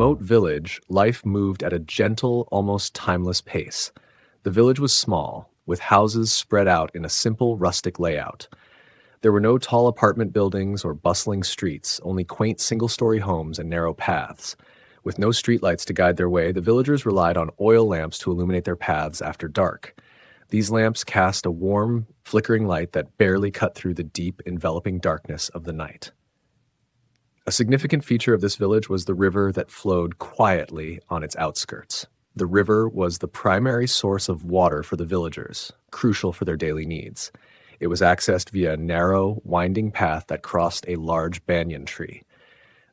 remote village, life moved at a gentle, almost timeless pace. The village was small, with houses spread out in a simple, rustic layout. There were no tall apartment buildings or bustling streets, only quaint single-story homes and narrow paths. With no streetlights to guide their way, the villagers relied on oil lamps to illuminate their paths after dark. These lamps cast a warm, flickering light that barely cut through the deep, enveloping darkness of the night. A significant feature of this village was the river that flowed quietly on its outskirts. The river was the primary source of water for the villagers, crucial for their daily needs. It was accessed via a narrow, winding path that crossed a large banyan tree.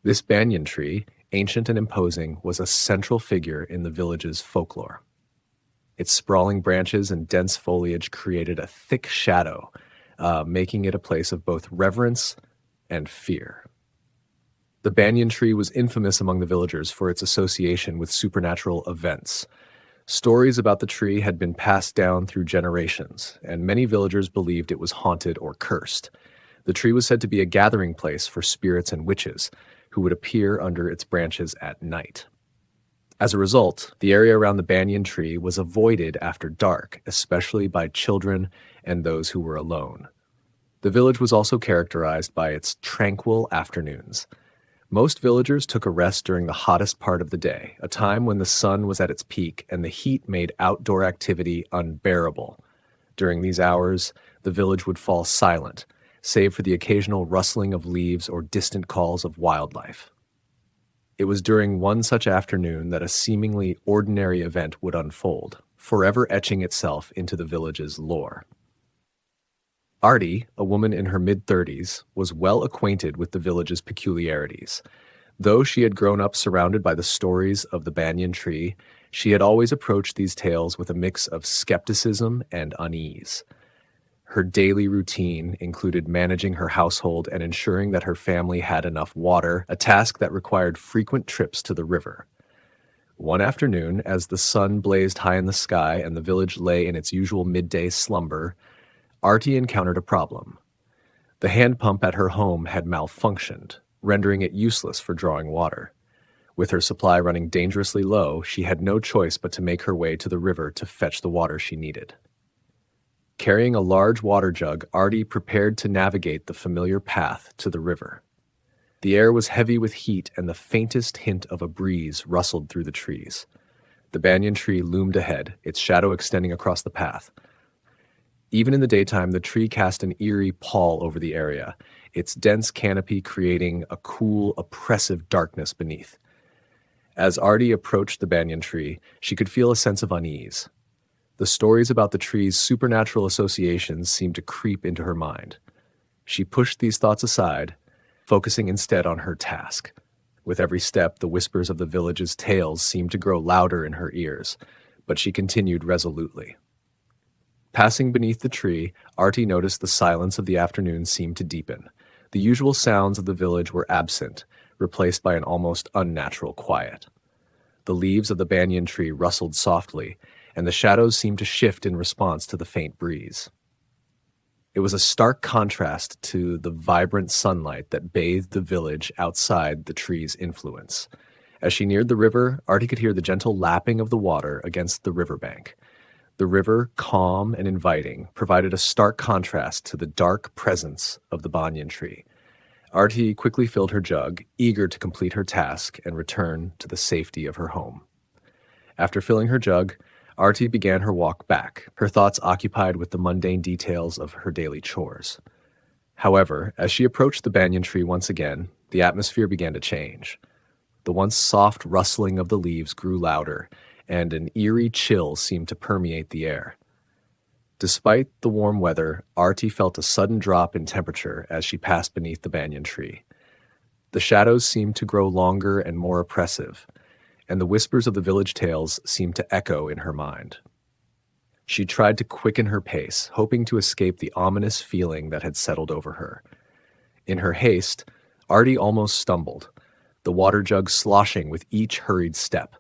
This banyan tree, ancient and imposing, was a central figure in the village's folklore. Its sprawling branches and dense foliage created a thick shadow, making it a place of both reverence and fear. The banyan tree was infamous among the villagers for its association with supernatural events. Stories about the tree had been passed down through generations, and many villagers believed it was haunted or cursed. The tree was said to be a gathering place for spirits and witches, who would appear under its branches at night. As a result, the area around the banyan tree was avoided after dark, especially by children and those who were alone. The village was also characterized by its tranquil afternoons. Most villagers took a rest during the hottest part of the day, a time when the sun was at its peak and the heat made outdoor activity unbearable. During these hours, the village would fall silent, save for the occasional rustling of leaves or distant calls of wildlife. It was during one such afternoon that a seemingly ordinary event would unfold, forever etching itself into the village's lore. Artie, a woman in her mid-30s, was well acquainted with the village's peculiarities. Though she had grown up surrounded by the stories of the banyan tree, she had always approached these tales with a mix of skepticism and unease. Her daily routine included managing her household and ensuring that her family had enough water, a task that required frequent trips to the river. One afternoon, as the sun blazed high in the sky and the village lay in its usual midday slumber, Artie encountered a problem. The hand pump at her home had malfunctioned, rendering it useless for drawing water. With her supply running dangerously low, she had no choice but to make her way to the river to fetch the water she needed. Carrying a large water jug, Artie prepared to navigate the familiar path to the river. The air was heavy with heat, and the faintest hint of a breeze rustled through the trees. The banyan tree loomed ahead, its shadow extending across the path. Even in the daytime, the tree cast an eerie pall over the area, its dense canopy creating a cool, oppressive darkness beneath. As Artie approached the banyan tree, she could feel a sense of unease. The stories about the tree's supernatural associations seemed to creep into her mind. She pushed these thoughts aside, focusing instead on her task. With every step, the whispers of the village's tales seemed to grow louder in her ears, but she continued resolutely. Passing beneath the tree, Artie noticed the silence of the afternoon seemed to deepen. The usual sounds of the village were absent, replaced by an almost unnatural quiet. The leaves of the banyan tree rustled softly, and the shadows seemed to shift in response to the faint breeze. It was a stark contrast to the vibrant sunlight that bathed the village outside the tree's influence. As she neared the river, Artie could hear the gentle lapping of the water against the riverbank. The river, calm and inviting, provided a stark contrast to the dark presence of the banyan tree. Artie quickly filled her jug, eager to complete her task and return to the safety of her home. After filling her jug, Artie began her walk back, her thoughts occupied with the mundane details of her daily chores. However, as she approached the banyan tree once again, the atmosphere began to change. The once soft rustling of the leaves grew louder, and an eerie chill seemed to permeate the air. Despite the warm weather, Artie felt a sudden drop in temperature as she passed beneath the banyan tree. The shadows seemed to grow longer and more oppressive, and the whispers of the village tales seemed to echo in her mind. She tried to quicken her pace, hoping to escape the ominous feeling that had settled over her. In her haste, Artie almost stumbled, the water jug sloshing with each hurried step.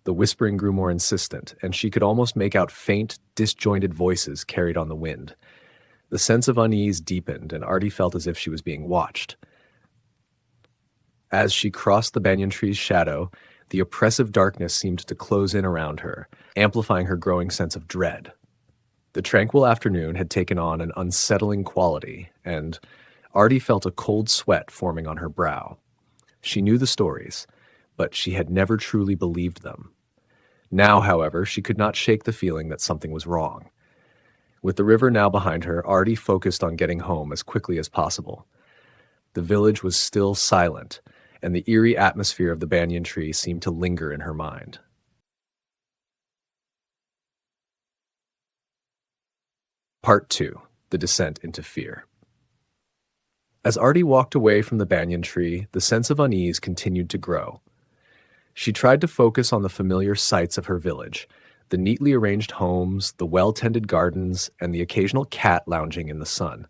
The whispering grew more insistent, and she could almost make out faint, disjointed voices carried on the wind. The sense of unease deepened, and Artie felt as if she was being watched. As she crossed the banyan tree's shadow, The oppressive darkness seemed to close in around her, amplifying her growing sense of dread. The tranquil afternoon had taken on an unsettling quality, and Artie felt a cold sweat forming on her brow. She knew the stories, but she had never truly believed them. Now, however, she could not shake the feeling that something was wrong. With the river now behind her, Artie focused on getting home as quickly as possible. The village was still silent, and the eerie atmosphere of the banyan tree seemed to linger in her mind. Part 2. The Descent into Fear. As Artie walked away from the banyan tree, the sense of unease continued to grow. She tried to focus on the familiar sights of her village, the neatly arranged homes, the well-tended gardens, and the occasional cat lounging in the sun.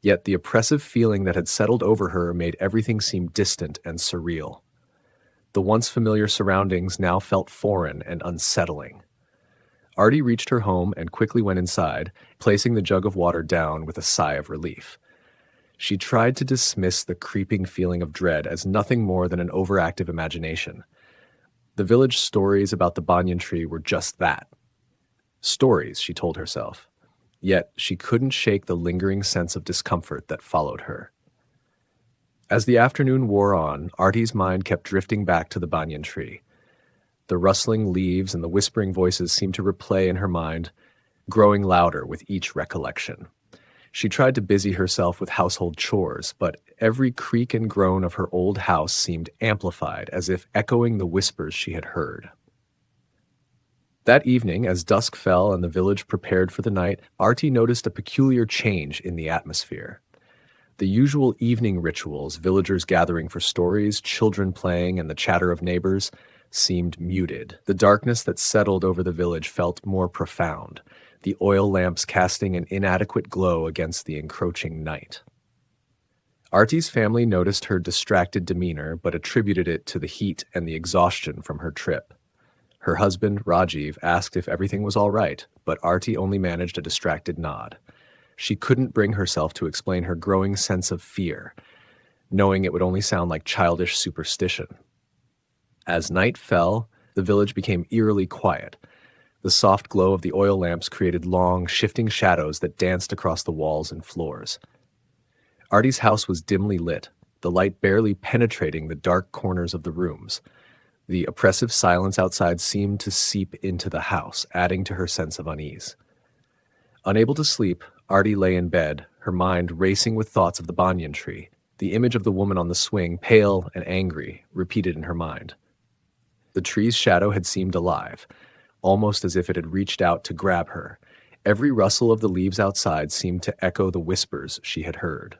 Yet the oppressive feeling that had settled over her made everything seem distant and surreal. The once familiar surroundings now felt foreign and unsettling. Artie reached her home and quickly went inside, placing the jug of water down with a sigh of relief. She tried to dismiss the creeping feeling of dread as nothing more than an overactive imagination. The village stories about the banyan tree were just that. Stories, she told herself. Yet she couldn't shake the lingering sense of discomfort that followed her. As the afternoon wore on, Artie's mind kept drifting back to the banyan tree. The rustling leaves and the whispering voices seemed to replay in her mind, growing louder with each recollection. She tried to busy herself with household chores, but every creak and groan of her old house seemed amplified, as if echoing the whispers she had heard. That evening, as dusk fell and the village prepared for the night, Artie noticed a peculiar change in the atmosphere. The usual evening rituals, villagers gathering for stories, children playing, and the chatter of neighbors, seemed muted. The darkness that settled over the village felt more profound, the oil lamps casting an inadequate glow against the encroaching night. Artie's family noticed her distracted demeanor, but attributed it to the heat and the exhaustion from her trip. Her husband, Rajiv, asked if everything was all right, but Artie only managed a distracted nod. She couldn't bring herself to explain her growing sense of fear, knowing it would only sound like childish superstition. As night fell, the village became eerily quiet. The soft glow of the oil lamps created long, shifting shadows that danced across the walls and floors. Artie's house was dimly lit, the light barely penetrating the dark corners of the rooms. The oppressive silence outside seemed to seep into the house, adding to her sense of unease. Unable to sleep, Artie lay in bed, her mind racing with thoughts of the banyan tree. The image of the woman on the swing, pale and angry, repeated in her mind. The tree's shadow had seemed alive, almost as if it had reached out to grab her. Every rustle of the leaves outside seemed to echo the whispers she had heard.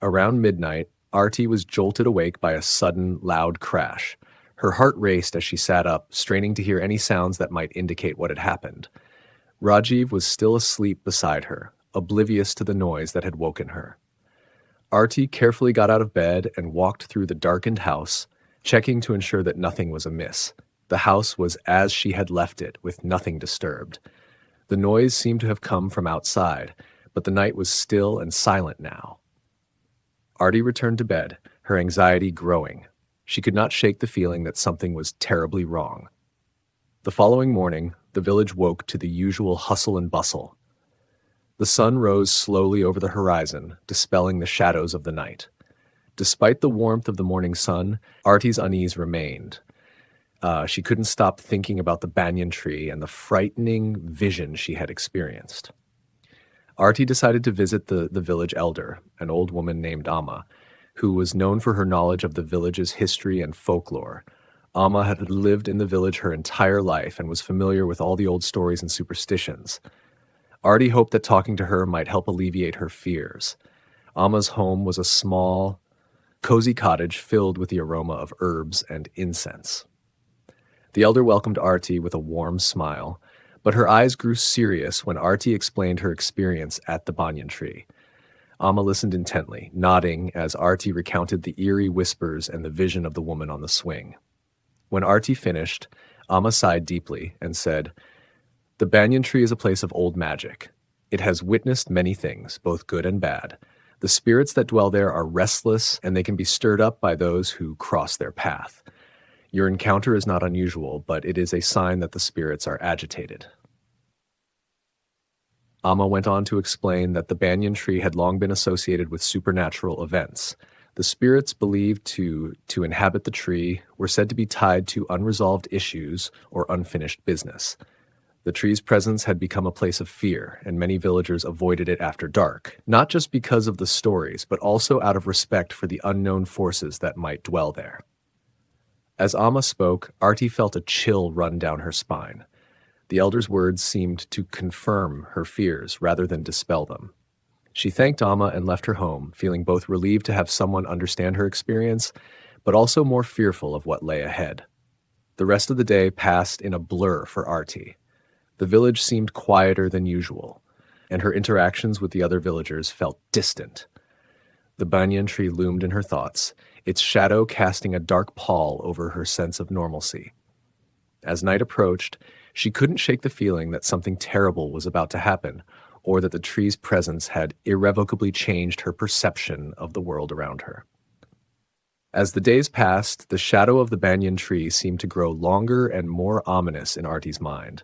Around midnight, Artie was jolted awake by a sudden, loud crash. Her heart raced as she sat up, straining to hear any sounds that might indicate what had happened. Rajiv was still asleep beside her, oblivious to the noise that had woken her. Artie carefully got out of bed and walked through the darkened house, checking to ensure that nothing was amiss. The house was as she had left it, with nothing disturbed. The noise seemed to have come from outside, but the night was still and silent now. Artie returned to bed, her anxiety growing. She could not shake the feeling that something was terribly wrong. The following morning, the village woke to the usual hustle and bustle. The sun rose slowly over the horizon, dispelling the shadows of the night. Despite the warmth of the morning sun, Artie's unease remained. She couldn't stop thinking about the banyan tree and the frightening vision she had experienced. Artie decided to visit the village elder, an old woman named Amma, who was known for her knowledge of the village's history and folklore. Amma had lived in the village her entire life and was familiar with all the old stories and superstitions. Artie hoped that talking to her might help alleviate her fears. Amma's home was a small, cozy cottage filled with the aroma of herbs and incense. The elder welcomed Artie with a warm smile, but her eyes grew serious when Artie explained her experience at the banyan tree. Amma listened intently, nodding as Artie recounted the eerie whispers and the vision of the woman on the swing. When Artie finished, Amma sighed deeply and said, "The banyan tree is a place of old magic. It has witnessed many things, both good and bad. The spirits that dwell there are restless, and they can be stirred up by those who cross their path. Your encounter is not unusual, but it is a sign that the spirits are agitated. Amma went on to explain that the banyan tree had long been associated with supernatural events. The spirits believed to inhabit the tree were said to be tied to unresolved issues or unfinished business. The tree's presence had become a place of fear, and many villagers avoided it after dark, not just because of the stories, but also out of respect for the unknown forces that might dwell there. As Amma spoke, Arti felt a chill run down her spine. The elder's words seemed to confirm her fears rather than dispel them. She thanked Amma and left her home, feeling both relieved to have someone understand her experience, but also more fearful of what lay ahead. The rest of the day passed in a blur for Arti. The village seemed quieter than usual, and her interactions with the other villagers felt distant. The banyan tree loomed in her thoughts, its shadow casting a dark pall over her sense of normalcy. As night approached, she couldn't shake the feeling that something terrible was about to happen, or that the tree's presence had irrevocably changed her perception of the world around her. As the days passed, the shadow of the banyan tree seemed to grow longer and more ominous in Arti's mind.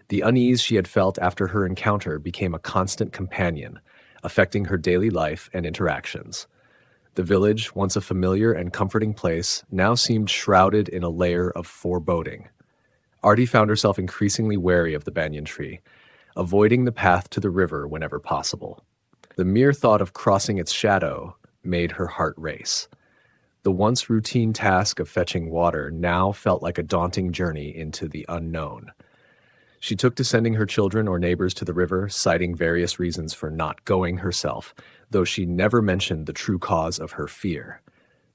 The unease she had felt after her encounter became a constant companion, affecting her daily life and interactions. The village, once a familiar and comforting place, now seemed shrouded in a layer of foreboding. Arti found herself increasingly wary of the banyan tree, avoiding the path to the river whenever possible. The mere thought of crossing its shadow made her heart race. The once routine task of fetching water now felt like a daunting journey into the unknown. She took to sending her children or neighbors to the river, citing various reasons for not going herself, though she never mentioned the true cause of her fear.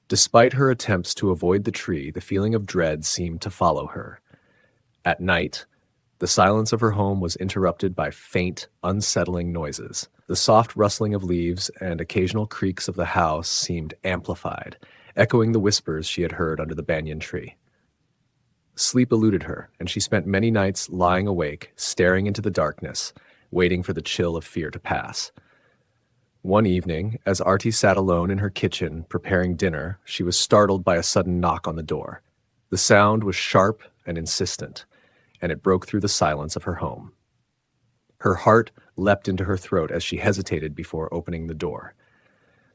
Despite her attempts to avoid the tree, the feeling of dread seemed to follow her. At night, the silence of her home was interrupted by faint, unsettling noises. The soft rustling of leaves and occasional creaks of the house seemed amplified, echoing the whispers she had heard under the banyan tree. Sleep eluded her, and she spent many nights lying awake, staring into the darkness, waiting for the chill of fear to pass. One evening, as Arti sat alone in her kitchen preparing dinner, she was startled by a sudden knock on the door. The sound was sharp and insistent, and it broke through the silence of her home. Her heart leapt into her throat as she hesitated before opening the door.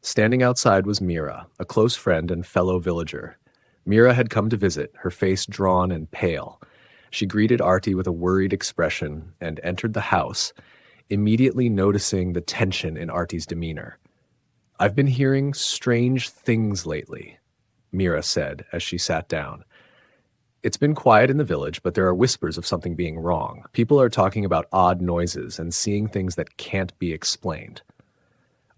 Standing outside was Mira, a close friend and fellow villager. Mira had come to visit, her face drawn and pale. She greeted Arti with a worried expression and entered the house, immediately noticing the tension in Arti's demeanor. "I've been hearing strange things lately," Mira said as she sat down. "It's been quiet in the village, but there are whispers of something being wrong. People are talking about odd noises and seeing things that can't be explained."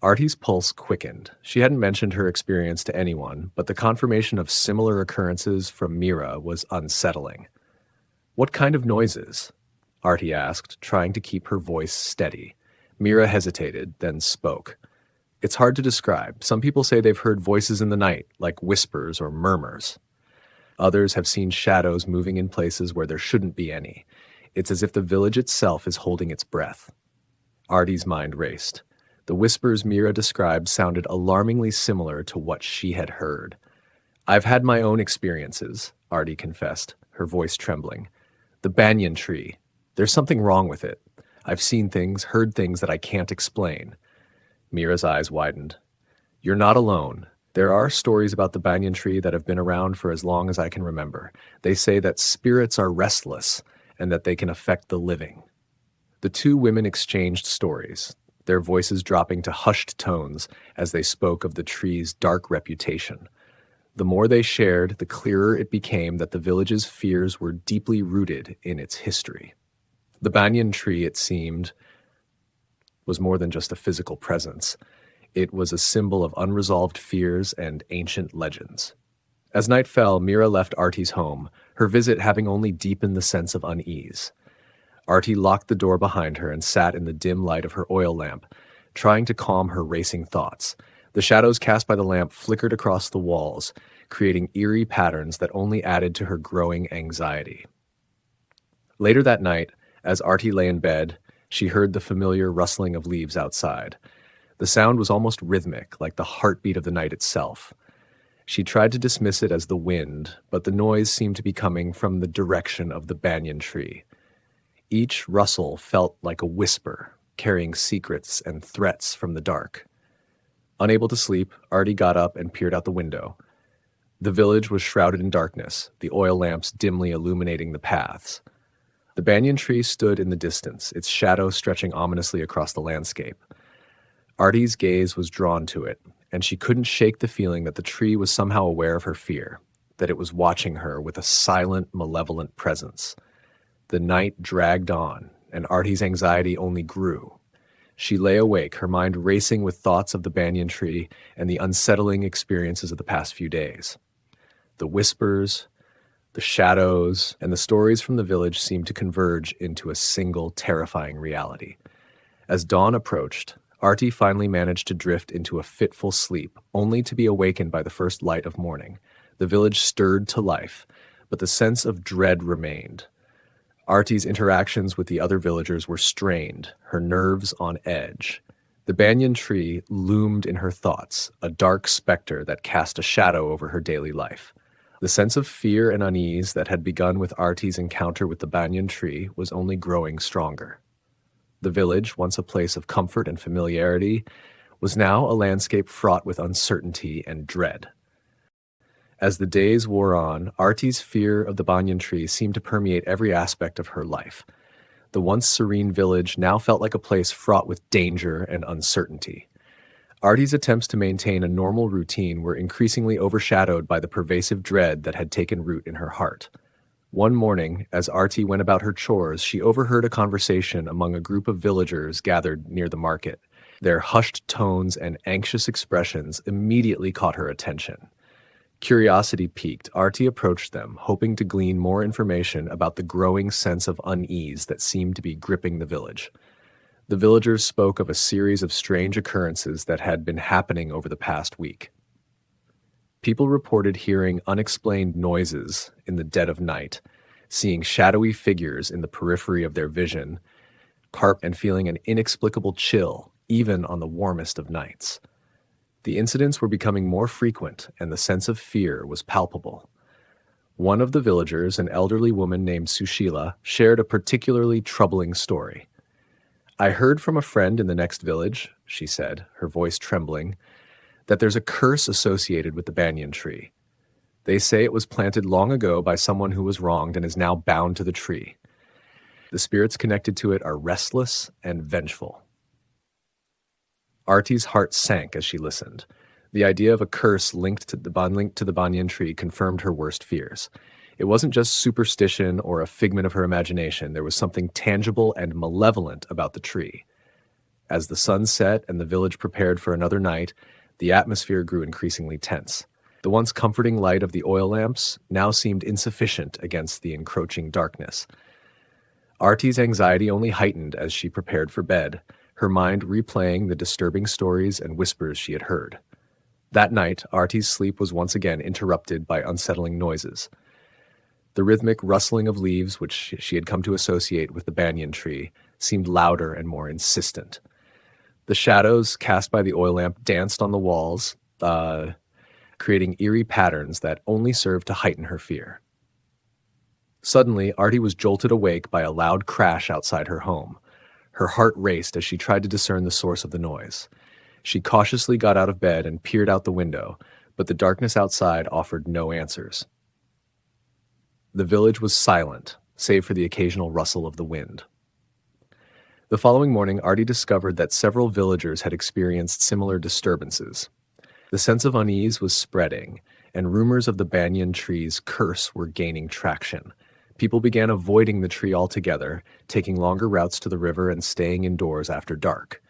Arti's pulse quickened. She hadn't mentioned her experience to anyone, but the confirmation of similar occurrences from Mira was unsettling. "What kind of noises?" Arti asked, trying to keep her voice steady. Mira hesitated, then spoke. "It's hard to describe. Some people say they've heard voices in the night, like whispers or murmurs. Others have seen shadows moving in places where there shouldn't be any. It's as if the village itself is holding its breath." Arti's mind raced. The whispers Mira described sounded alarmingly similar to what she had heard. "I've had my own experiences," Arti confessed, her voice trembling. "The banyan tree. There's something wrong with it. I've seen things, heard things that I can't explain." Mira's eyes widened. "You're not alone. There are stories about the banyan tree that have been around for as long as I can remember. They say that spirits are restless and that they can affect the living." The two women exchanged stories, their voices dropping to hushed tones as they spoke of the tree's dark reputation. The more they shared, the clearer it became that the village's fears were deeply rooted in its history. The banyan tree, it seemed, was more than just a physical presence. It was a symbol of unresolved fears and ancient legends. As night fell, Mira left Arti's home, her visit having only deepened the sense of unease. Arti locked the door behind her and sat in the dim light of her oil lamp, trying to calm her racing thoughts. The shadows cast by the lamp flickered across the walls, creating eerie patterns that only added to her growing anxiety. Later that night, as Arti lay in bed, she heard the familiar rustling of leaves outside. The sound was almost rhythmic, like the heartbeat of the night itself. She tried to dismiss it as the wind, but the noise seemed to be coming from the direction of the banyan tree. Each rustle felt like a whisper, carrying secrets and threats from the dark. Unable to sleep, Artie got up and peered out the window. The village was shrouded in darkness, the oil lamps dimly illuminating the paths. The banyan tree stood in the distance, its shadow stretching ominously across the landscape. Artie's gaze was drawn to it, and she couldn't shake the feeling that the tree was somehow aware of her fear, that it was watching her with a silent, malevolent presence. The night dragged on, and Artie's anxiety only grew. She lay awake, her mind racing with thoughts of the banyan tree and the unsettling experiences of the past few days. The whispers, the shadows, and the stories from the village seemed to converge into a single terrifying reality. As dawn approached, Artie finally managed to drift into a fitful sleep, only to be awakened by the first light of morning. The village stirred to life, but the sense of dread remained. Artie's interactions with the other villagers were strained, her nerves on edge. The banyan tree loomed in her thoughts, a dark specter that cast a shadow over her daily life. The sense of fear and unease that had begun with Artie's encounter with the banyan tree was only growing stronger. The village, once a place of comfort and familiarity, was now a landscape fraught with uncertainty and dread. As the days wore on, Artie's fear of the banyan tree seemed to permeate every aspect of her life. The once serene village now felt like a place fraught with danger and uncertainty. Artie's attempts to maintain a normal routine were increasingly overshadowed by the pervasive dread that had taken root in her heart. One morning, as Artie went about her chores, she overheard a conversation among a group of villagers gathered near the market. Their hushed tones and anxious expressions immediately caught her attention. Curiosity piqued, Artie approached them, hoping to glean more information about the growing sense of unease that seemed to be gripping the village. The villagers spoke of a series of strange occurrences that had been happening over the past week. People reported hearing unexplained noises in the dead of night, seeing shadowy figures in the periphery of their vision, and feeling an inexplicable chill, even on the warmest of nights. The incidents were becoming more frequent, and the sense of fear was palpable. One of the villagers, an elderly woman named Sushila, shared a particularly troubling story. "I heard from a friend in the next village," she said, her voice trembling, "that there's a curse associated with the banyan tree. They say it was planted long ago by someone who was wronged and is now bound to the tree. The spirits connected to it are restless and vengeful." Artie's heart sank as she listened. The idea of a curse linked to the banyan tree confirmed her worst fears. It wasn't just superstition or a figment of her imagination. There was something tangible and malevolent about the tree. As the sun set and the village prepared for another night, the atmosphere grew increasingly tense. The once comforting light of the oil lamps now seemed insufficient against the encroaching darkness. Artie's anxiety only heightened as she prepared for bed, her mind replaying the disturbing stories and whispers she had heard. That night, Artie's sleep was once again interrupted by unsettling noises. The rhythmic rustling of leaves, which she had come to associate with the banyan tree, seemed louder and more insistent. The shadows cast by the oil lamp danced on the walls, creating eerie patterns that only served to heighten her fear. Suddenly, Artie was jolted awake by a loud crash outside her home. Her heart raced as she tried to discern the source of the noise. She cautiously got out of bed and peered out the window, but the darkness outside offered no answers. The village was silent, save for the occasional rustle of the wind. The following morning, Artie discovered that several villagers had experienced similar disturbances. The sense of unease was spreading, and rumors of the banyan tree's curse were gaining traction. People began avoiding the tree altogether, taking longer routes to the river and staying indoors after dark.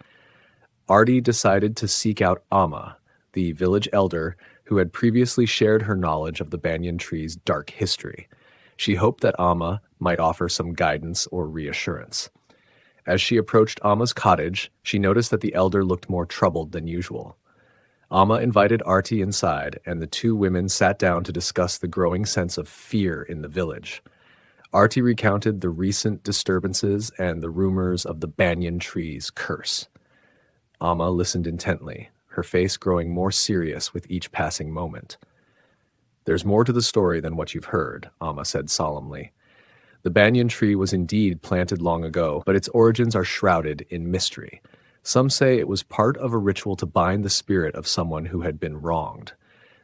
Artie decided to seek out Amma, the village elder who had previously shared her knowledge of the banyan tree's dark history. She hoped that Amma might offer some guidance or reassurance. As she approached Amma's cottage, she noticed that the elder looked more troubled than usual. Amma invited Artie inside, and the two women sat down to discuss the growing sense of fear in the village. Artie recounted the recent disturbances and the rumors of the banyan tree's curse. Amma listened intently, her face growing more serious with each passing moment. There's more to the story than what you've heard, Amma said solemnly. The banyan tree was indeed planted long ago, but its origins are shrouded in mystery. Some say it was part of a ritual to bind the spirit of someone who had been wronged.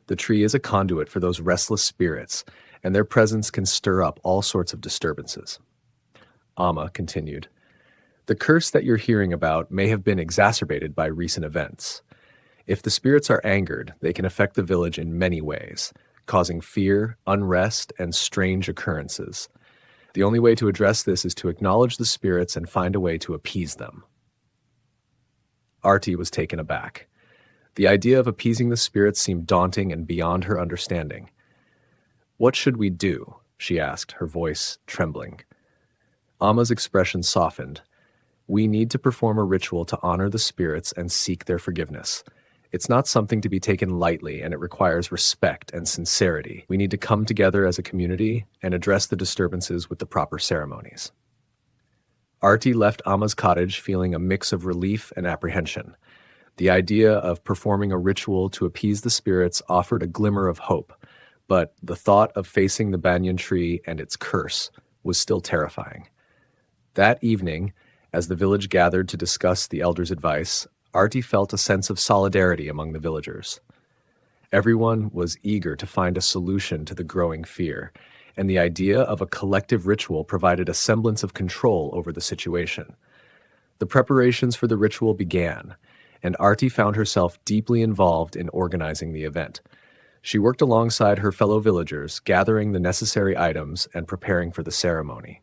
The tree is a conduit for those restless spirits, and their presence can stir up all sorts of disturbances. Amma continued, "The curse that you're hearing about may have been exacerbated by recent events. If the spirits are angered, they can affect the village in many ways, causing fear, unrest, and strange occurrences. The only way to address this is to acknowledge the spirits and find a way to appease them." Artie was taken aback. The idea of appeasing the spirits seemed daunting and beyond her understanding. "What should we do?" she asked, her voice trembling. Amma's expression softened. "We need to perform a ritual to honor the spirits and seek their forgiveness. It's not something to be taken lightly, and it requires respect and sincerity. We need to come together as a community and address the disturbances with the proper ceremonies." Artie left Amma's cottage feeling a mix of relief and apprehension. The idea of performing a ritual to appease the spirits offered a glimmer of hope, but the thought of facing the banyan tree and its curse was still terrifying. That evening, as the village gathered to discuss the elders' advice, Artie felt a sense of solidarity among the villagers. Everyone was eager to find a solution to the growing fear, and the idea of a collective ritual provided a semblance of control over the situation. The preparations for the ritual began, and Artie found herself deeply involved in organizing the event. She worked alongside her fellow villagers, gathering the necessary items and preparing for the ceremony.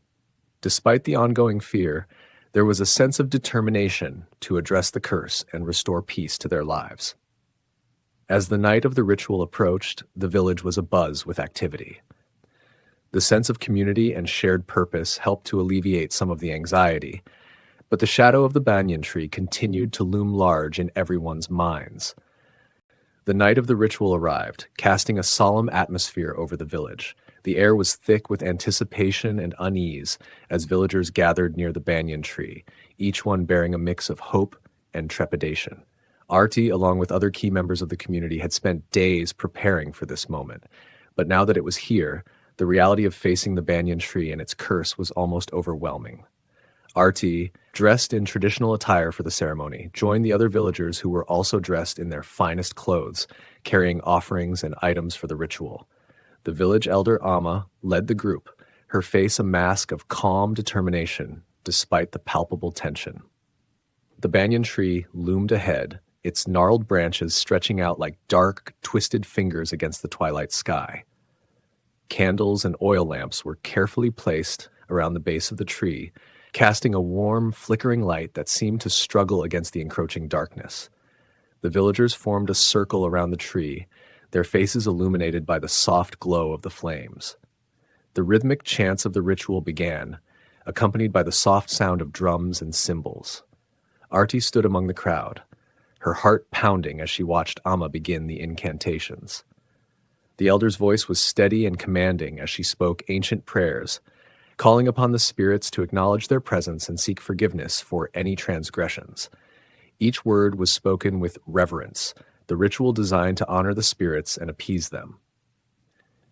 Despite the ongoing fear, there was a sense of determination to address the curse and restore peace to their lives. As the night of the ritual approached, the village was abuzz with activity. The sense of community and shared purpose helped to alleviate some of the anxiety, but the shadow of the banyan tree continued to loom large in everyone's minds. The night of the ritual arrived, casting a solemn atmosphere over the village. The air was thick with anticipation and unease as villagers gathered near the banyan tree, each one bearing a mix of hope and trepidation. Artie, along with other key members of the community, had spent days preparing for this moment, but now that it was here, the reality of facing the banyan tree and its curse was almost overwhelming. Artie, dressed in traditional attire for the ceremony, joined the other villagers who were also dressed in their finest clothes, carrying offerings and items for the ritual. The village elder Amma led the group, her face a mask of calm determination despite the palpable tension. The banyan tree loomed ahead, its gnarled branches stretching out like dark, twisted fingers against the twilight sky. Candles and oil lamps were carefully placed around the base of the tree, casting a warm, flickering light that seemed to struggle against the encroaching darkness. The villagers formed a circle around the tree, their faces illuminated by the soft glow of the flames. The rhythmic chants of the ritual began, accompanied by the soft sound of drums and cymbals. Artie stood among the crowd, her heart pounding as she watched Amma begin the incantations. The elder's voice was steady and commanding as she spoke ancient prayers, calling upon the spirits to acknowledge their presence and seek forgiveness for any transgressions. Each word was spoken with reverence, the ritual designed to honor the spirits and appease them.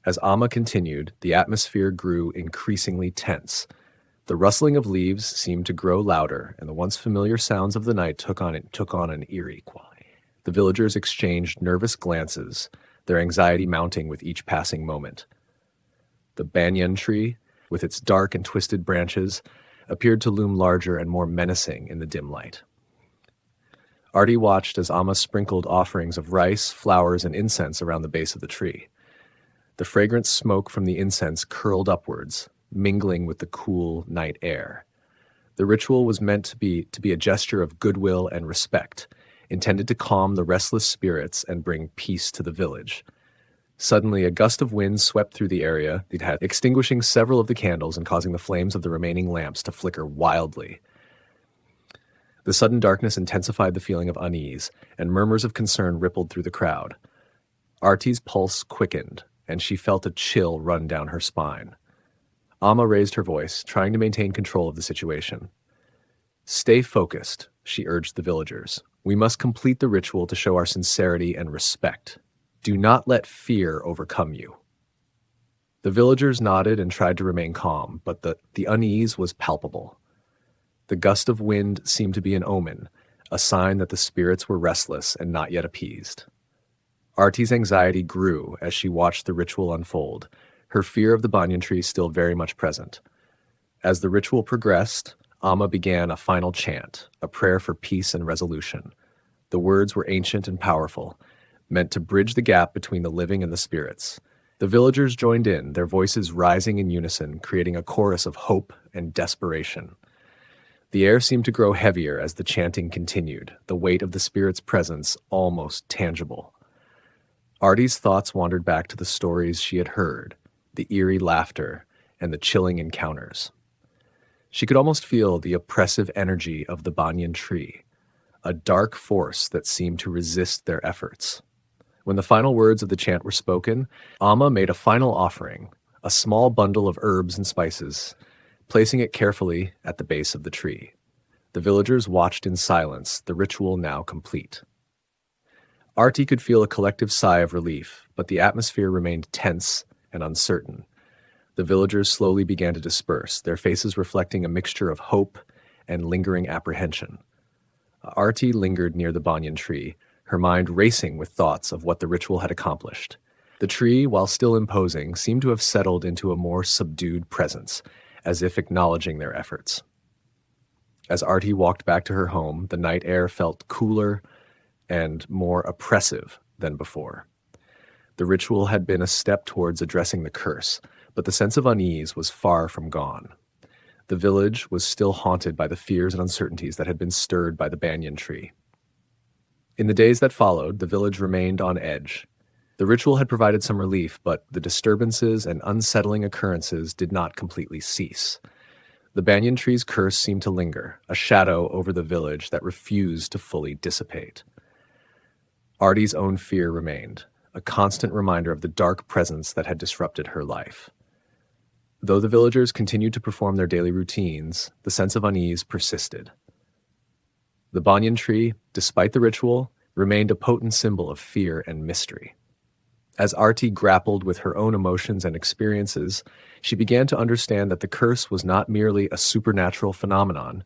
As Amma continued, the atmosphere grew increasingly tense. The rustling of leaves seemed to grow louder, and the once familiar sounds of the night took on an eerie quality. The villagers exchanged nervous glances, their anxiety mounting with each passing moment. The banyan tree, with its dark and twisted branches, appeared to loom larger and more menacing in the dim light. Artie watched as Amma sprinkled offerings of rice, flowers, and incense around the base of the tree. The fragrant smoke from the incense curled upwards, mingling with the cool night air. The ritual was meant to be a gesture of goodwill and respect, intended to calm the restless spirits and bring peace to the village. Suddenly, a gust of wind swept through the area, extinguishing several of the candles and causing the flames of the remaining lamps to flicker wildly. The sudden darkness intensified the feeling of unease, and murmurs of concern rippled through the crowd. Artie's pulse quickened, and she felt a chill run down her spine. Amma raised her voice, trying to maintain control of the situation. "Stay focused," she urged the villagers. "We must complete the ritual to show our sincerity and respect. Do not let fear overcome you. The villagers nodded and tried to remain calm, but the unease was palpable. The gust of wind seemed to be an omen, a sign that the spirits were restless and not yet appeased. Artie's anxiety grew as she watched the ritual unfold, her fear of the banyan tree still very much present. As the ritual progressed, Amma began a final chant, a prayer for peace and resolution. The words were ancient and powerful, meant to bridge the gap between the living and the spirits. The villagers joined in, their voices rising in unison, creating a chorus of hope and desperation. The air seemed to grow heavier as the chanting continued, the weight of the spirit's presence almost tangible. Artie's thoughts wandered back to the stories she had heard, the eerie laughter, and the chilling encounters. She could almost feel the oppressive energy of the banyan tree, a dark force that seemed to resist their efforts. When the final words of the chant were spoken, Amma made a final offering, a small bundle of herbs and spices, placing it carefully at the base of the tree. The villagers watched in silence, the ritual now complete. Artie could feel a collective sigh of relief, but the atmosphere remained tense and uncertain. The villagers slowly began to disperse, their faces reflecting a mixture of hope and lingering apprehension. Artie lingered near the banyan tree, her mind racing with thoughts of what the ritual had accomplished. The tree, while still imposing, seemed to have settled into a more subdued presence, as if acknowledging their efforts. As Artie walked back to her home, the night air felt cooler and more oppressive than before. The ritual had been a step towards addressing the curse, but the sense of unease was far from gone. The village was still haunted by the fears and uncertainties that had been stirred by the banyan tree. In the days that followed, the village remained on edge. The ritual had provided some relief, but the disturbances and unsettling occurrences did not completely cease. The banyan tree's curse seemed to linger, a shadow over the village that refused to fully dissipate. Artie's own fear remained, a constant reminder of the dark presence that had disrupted her life. Though the villagers continued to perform their daily routines, the sense of unease persisted. The banyan tree, despite the ritual, remained a potent symbol of fear and mystery. As Artie grappled with her own emotions and experiences, she began to understand that the curse was not merely a supernatural phenomenon,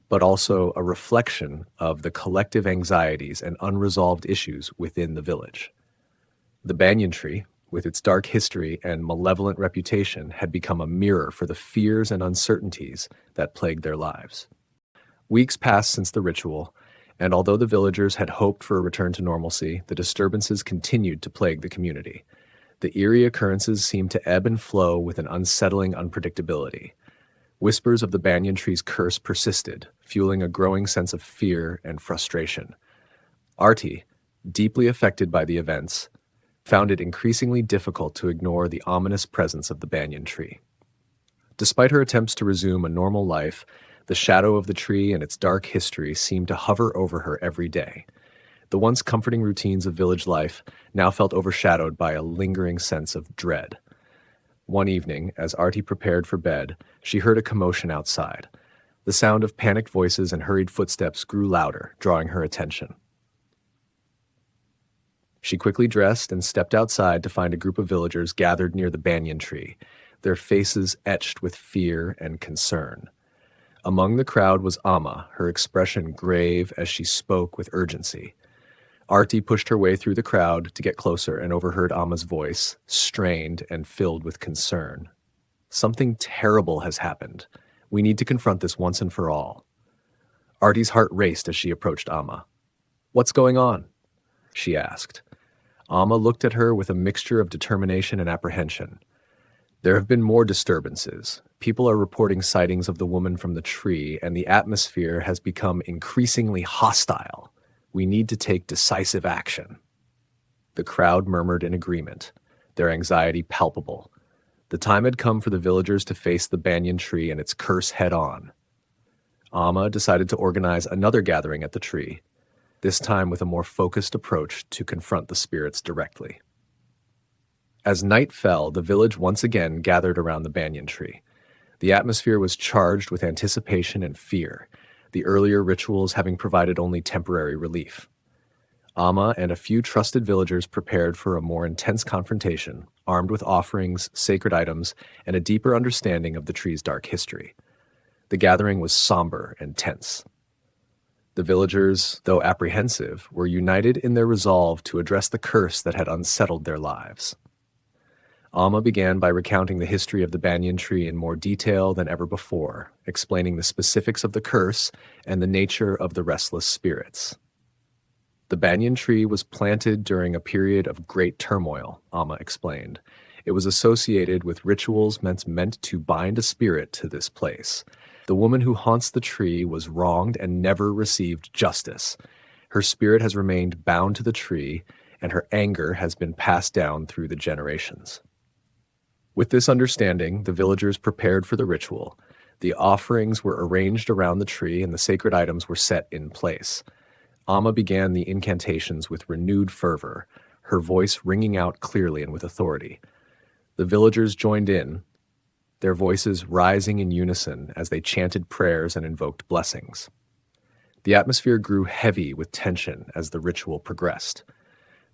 but also a reflection of the collective anxieties and unresolved issues within the village. The banyan tree, with its dark history and malevolent reputation, had become a mirror for the fears and uncertainties that plagued their lives. Weeks passed since the ritual, and although the villagers had hoped for a return to normalcy, the disturbances continued to plague the community. The eerie occurrences seemed to ebb and flow with an unsettling unpredictability. Whispers of the banyan tree's curse persisted, fueling a growing sense of fear and frustration. Artie, deeply affected by the events, found it increasingly difficult to ignore the ominous presence of the banyan tree. Despite her attempts to resume a normal life, the shadow of the tree and its dark history seemed to hover over her every day. The once comforting routines of village life now felt overshadowed by a lingering sense of dread. One evening, as Artie prepared for bed, she heard a commotion outside. The sound of panicked voices and hurried footsteps grew louder, drawing her attention. She quickly dressed and stepped outside to find a group of villagers gathered near the banyan tree, their faces etched with fear and concern. Among the crowd was Amma, her expression grave as she spoke with urgency. Artie pushed her way through the crowd to get closer and overheard Amma's voice, strained and filled with concern. "Something terrible has happened. We need to confront this once and for all." Artie's heart raced as she approached Amma. "What's going on?" she asked. Amma looked at her with a mixture of determination and apprehension. "There have been more disturbances. People are reporting sightings of the woman from the tree, and the atmosphere has become increasingly hostile. We need to take decisive action." The crowd murmured in agreement, their anxiety palpable. The time had come for the villagers to face the banyan tree and its curse head-on. Amma decided to organize another gathering at the tree, this time with a more focused approach to confront the spirits directly. As night fell, the village once again gathered around the banyan tree. The atmosphere was charged with anticipation and fear, the earlier rituals having provided only temporary relief. Amma and a few trusted villagers prepared for a more intense confrontation, armed with offerings, sacred items, and a deeper understanding of the tree's dark history. The gathering was somber and tense. The villagers, though apprehensive, were united in their resolve to address the curse that had unsettled their lives. Amma began by recounting the history of the banyan tree in more detail than ever before, explaining the specifics of the curse and the nature of the restless spirits. The banyan tree was planted during a period of great turmoil, Amma explained. It was associated with rituals meant to bind a spirit to this place. The woman who haunts the tree was wronged and never received justice. Her spirit has remained bound to the tree, and her anger has been passed down through the generations. With this understanding, the villagers prepared for the ritual. The offerings were arranged around the tree, and the sacred items were set in place. Amma began the incantations with renewed fervor, her voice ringing out clearly and with authority. The villagers joined in, their voices rising in unison as they chanted prayers and invoked blessings. The atmosphere grew heavy with tension as the ritual progressed.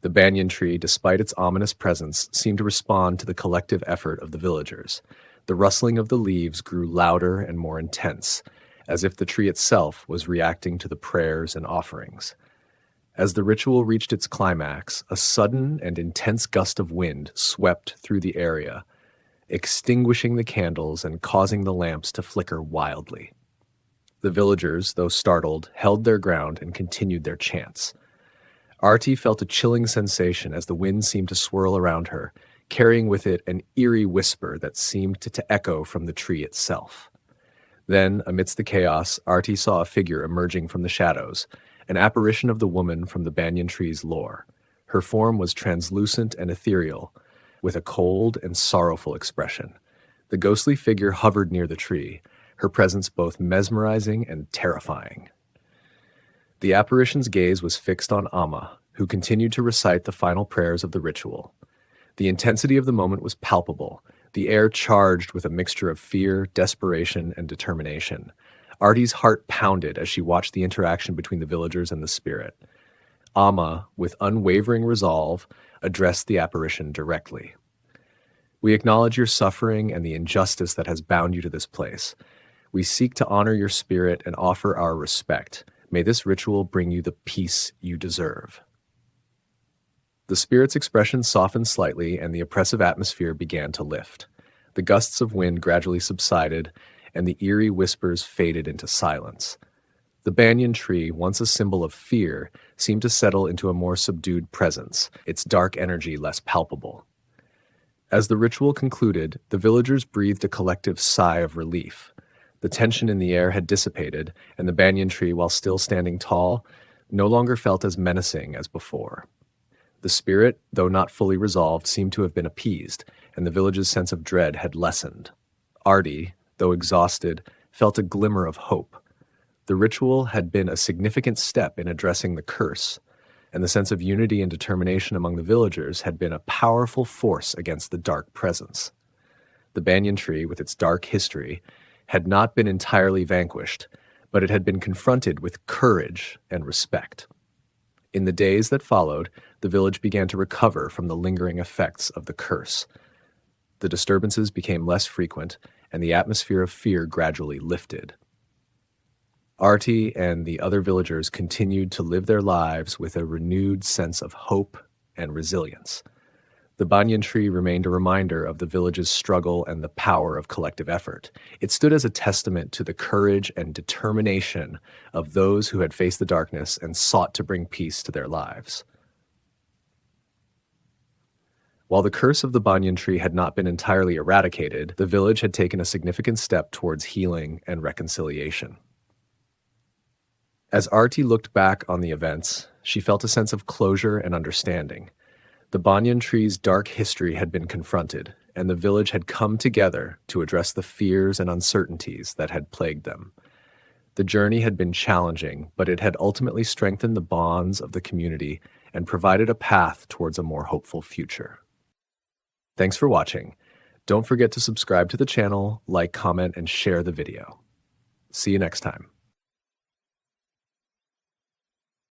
The banyan tree, despite its ominous presence, seemed to respond to the collective effort of the villagers. The rustling of the leaves grew louder and more intense, as if the tree itself was reacting to the prayers and offerings. As the ritual reached its climax, a sudden and intense gust of wind swept through the area, extinguishing the candles and causing the lamps to flicker wildly. The villagers, though startled, held their ground and continued their chants. Artie felt a chilling sensation as the wind seemed to swirl around her, carrying with it an eerie whisper that seemed to echo from the tree itself. Then, amidst the chaos, Artie saw a figure emerging from the shadows, an apparition of the woman from the banyan tree's lore. Her form was translucent and ethereal, with a cold and sorrowful expression. The ghostly figure hovered near the tree, her presence both mesmerizing and terrifying. The apparition's gaze was fixed on Amma, who continued to recite the final prayers of the ritual. The intensity of the moment was palpable, the air charged with a mixture of fear, desperation, and determination. Artie's heart pounded as she watched the interaction between the villagers and the spirit. Amma, with unwavering resolve, addressed the apparition directly. "We acknowledge your suffering and the injustice that has bound you to this place. We seek to honor your spirit and offer our respect. May this ritual bring you the peace you deserve." The spirit's expression softened slightly, and the oppressive atmosphere began to lift. The gusts of wind gradually subsided, and the eerie whispers faded into silence. The banyan tree, once a symbol of fear, seemed to settle into a more subdued presence, its dark energy less palpable. As the ritual concluded, the villagers breathed a collective sigh of relief. The tension in the air had dissipated, and the banyan tree, while still standing tall, no longer felt as menacing as before. The spirit, though not fully resolved, seemed to have been appeased, and the village's sense of dread had lessened. Artie, though exhausted, felt a glimmer of hope. The ritual had been a significant step in addressing the curse, and the sense of unity and determination among the villagers had been a powerful force against the dark presence. The banyan tree, with its dark history, had not been entirely vanquished, but it had been confronted with courage and respect. In the days that followed, the village began to recover from the lingering effects of the curse. The disturbances became less frequent, and the atmosphere of fear gradually lifted. Artie and the other villagers continued to live their lives with a renewed sense of hope and resilience. The banyan tree remained a reminder of the village's struggle and the power of collective effort. It stood as a testament to the courage and determination of those who had faced the darkness and sought to bring peace to their lives. While the curse of the banyan tree had not been entirely eradicated, the village had taken a significant step towards healing and reconciliation. As Artie looked back on the events, she felt a sense of closure and understanding. The banyan tree's dark history had been confronted, and the village had come together to address the fears and uncertainties that had plagued them. The journey had been challenging, but it had ultimately strengthened the bonds of the community and provided a path towards a more hopeful future. Thanks for watching. Don't forget to subscribe to the channel, like, comment, and share the video. See you next time.